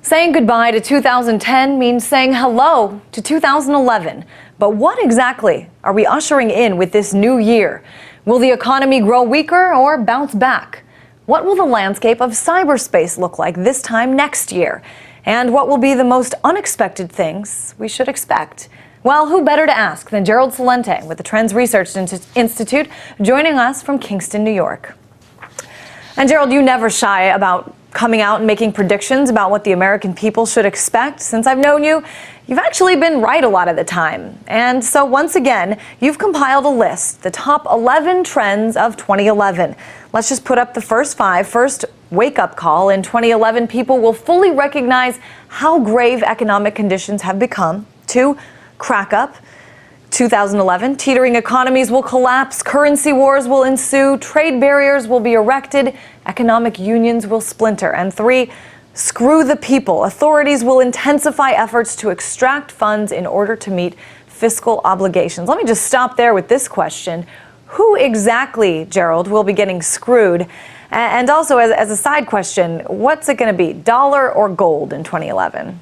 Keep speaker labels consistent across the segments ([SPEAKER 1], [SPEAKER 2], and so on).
[SPEAKER 1] Saying goodbye to 2010 means saying hello to 2011. But what exactly are we ushering in with this new year? Will the economy grow weaker or bounce back? What will the landscape of cyberspace look like this time next year? And what will be the most unexpected things we should expect? Well, who better to ask than Gerald Celente with the Trends Research Institute, joining us from Kingston, New York. And Gerald, you never shy about coming out and making predictions about what the American people should expect. Since I've known you, you've actually been right a lot of the time. And so once again, you've compiled a list, the top 11 trends of 2011. Let's just put up the first 5. First, wake-up call. In 2011, people will fully recognize how grave economic conditions have become. 2, crack up. 2011, teetering economies will collapse, currency wars will ensue, trade barriers will be erected, economic unions will splinter. And 3, screw the people. Authorities will intensify efforts to extract funds in order to meet fiscal obligations. Let me just stop there with this question. Who exactly, Gerald, will be getting screwed? And also, as a side question, what's it going to be, dollar or gold in 2011?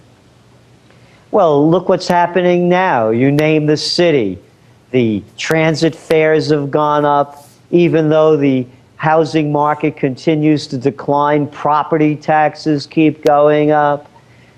[SPEAKER 2] Well, look what's happening now. You name the city. The transit fares have gone up, even though the housing market continues to decline. Property taxes keep going up.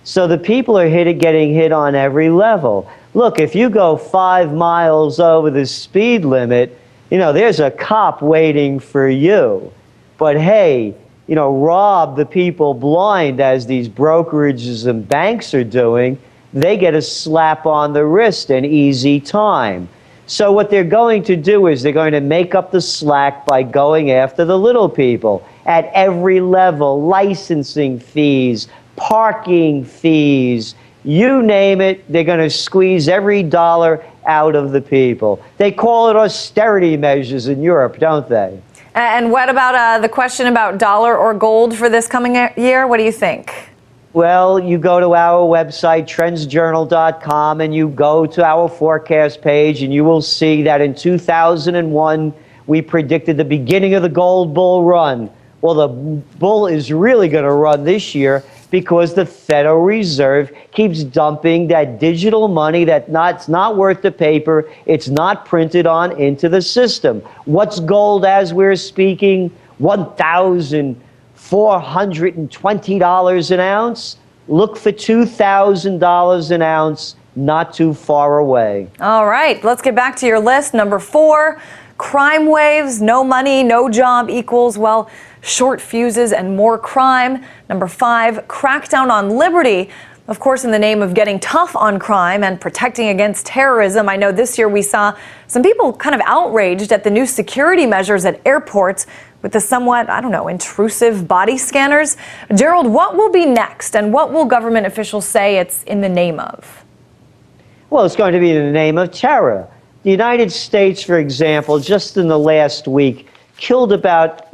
[SPEAKER 2] So the people are getting hit on every level. Look, if you go 5 miles over the speed limit, there's a cop waiting for you. But hey, rob the people blind, as these brokerages and banks are doing. They get a slap on the wrist and easy time. So what they're going to do is they're going to make up the slack by going after the little people at every level. Licensing fees, parking fees, you name it, they're going to squeeze every dollar out of the people. They call it austerity measures in Europe, don't they?
[SPEAKER 1] And what about the question about dollar or gold for this coming year? What do you think?
[SPEAKER 2] Well, you go to our website, trendsjournal.com, and you go to our forecast page, and you will see that in 2001, we predicted the beginning of the gold bull run. Well, the bull is really going to run this year because the Federal Reserve keeps dumping that digital money it's not worth the paper, it's not printed on, into the system. What's gold as we're speaking? $1,420 an ounce. Look for $2,000 an ounce, not too far away.
[SPEAKER 1] All right, let's get back to your list. Number 4, crime waves. No money, no job equals, well, short fuses and more crime. Number 5, crackdown on liberty. Of course, in the name of getting tough on crime and protecting against terrorism. I know this year we saw some people kind of outraged at the new security measures at airports with the somewhat, intrusive body scanners. Gerald, what will be next, and what will government officials say it's in the name of?
[SPEAKER 2] Well, it's going to be in the name of terror. The United States, for example, just in the last week, killed about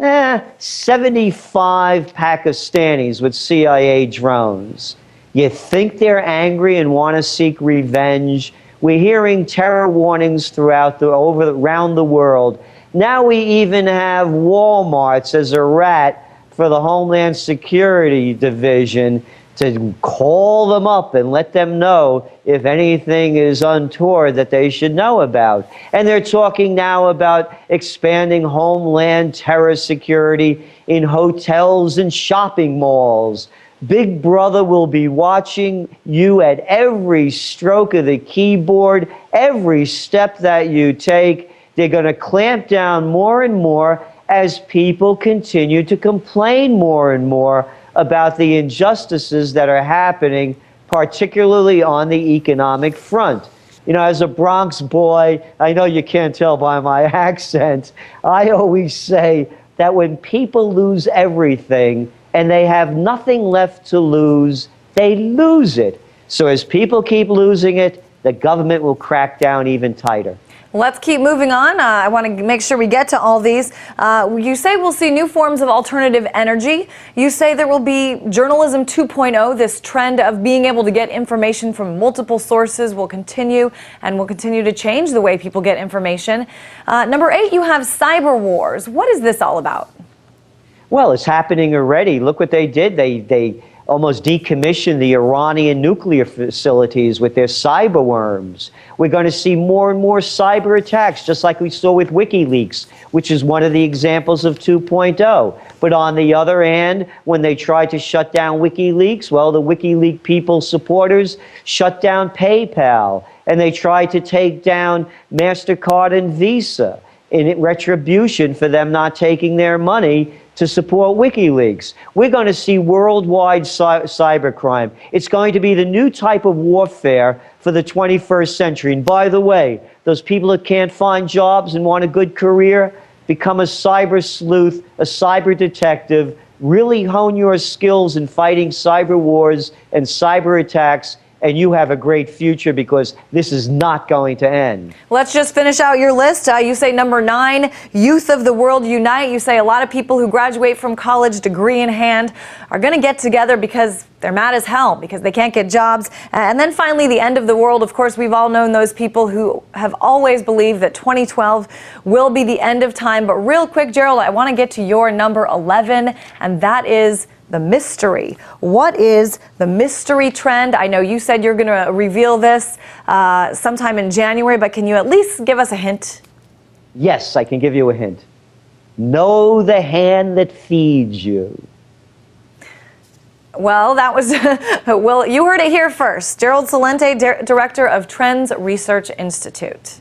[SPEAKER 2] 75 Pakistanis with CIA drones. You think they're angry and want to seek revenge? We're hearing terror warnings around the world. Now we even have Walmart's as a rat for the Homeland Security Division to call them up and let them know if anything is untoward that they should know about. And they're talking now about expanding Homeland terror security in hotels and shopping malls. Big Brother will be watching you at every stroke of the keyboard, every step that you take. They're going to clamp down more and more as people continue to complain more and more about the injustices that are happening, particularly on the economic front. As a Bronx boy, I know you can't tell by my accent, I always say that when people lose everything and they have nothing left to lose, they lose it. So as people keep losing it, the government will crack down even tighter.
[SPEAKER 1] Let's keep moving on. I want to make sure we get to all these. You say we'll see new forms of alternative energy. You say there will be journalism 2.0. This trend of being able to get information from multiple sources will continue and will continue to change the way people get information. Number 8, you have cyber wars. What is this all about?
[SPEAKER 2] Well, it's happening already. Look what they did. They almost decommission the Iranian nuclear facilities with their cyber worms. We're going to see more and more cyber attacks, just like we saw with WikiLeaks, which is one of the examples of 2.0. But on the other hand, when they tried to shut down WikiLeaks, well, the WikiLeaks people supporters shut down PayPal, and they tried to take down MasterCard and Visa in retribution for them not taking their money to support WikiLeaks. We're going to see worldwide cybercrime. It's going to be the new type of warfare for the 21st century. And by the way, those people that can't find jobs and want a good career, become a cyber sleuth, a cyber detective, really hone your skills in fighting cyber wars and cyber attacks, and you have a great future, because this is not going to end.
[SPEAKER 1] Let's just finish out your list. You say number 9, Youth of the World Unite. You say a lot of people who graduate from college, degree in hand, are going to get together because they're mad as hell, because they can't get jobs. And then finally, the end of the world. Of course, we've all known those people who have always believed that 2012 will be the end of time. But real quick, Gerald, I want to get to your number 11, and that is the mystery. What is the mystery trend? I know you said you're going to reveal this sometime in January, but can you at least give us a hint?
[SPEAKER 2] Yes, I can give you a hint. Know the hand that feeds you.
[SPEAKER 1] Well, that was, well, you heard it here first. Gerald Celente, Director of Trends Research Institute.